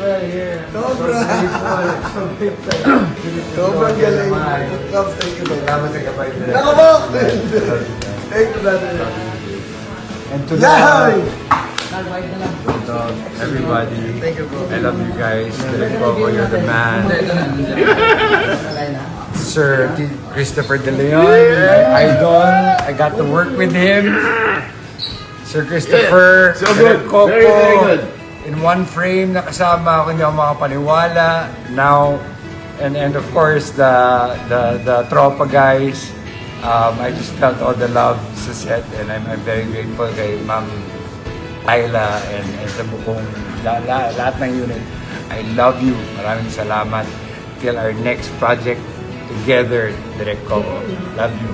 well here. Sobra. So grateful. Sobrang galing. Pops, thank you, man. Salamat sa kapay. Ako po! Thank you, brother. And to Yahay! everybody, Thank you, bro. I love you guys. Direk Coco, you're the man. Sir Christopher De Leon, my idol. I got to work with him. Sir Christopher, So Direk good. Coco. Very, very good. In one frame, nakasama ako, hindi ako makapaniwala. Now, and of course, the Tropa guys. I just felt all the love sa set, and I'm very grateful kay Ma'am Ayla and sa buong lahat ng unit. I love you. Maraming salamat. Till our next project together, Direk Coco. Love you.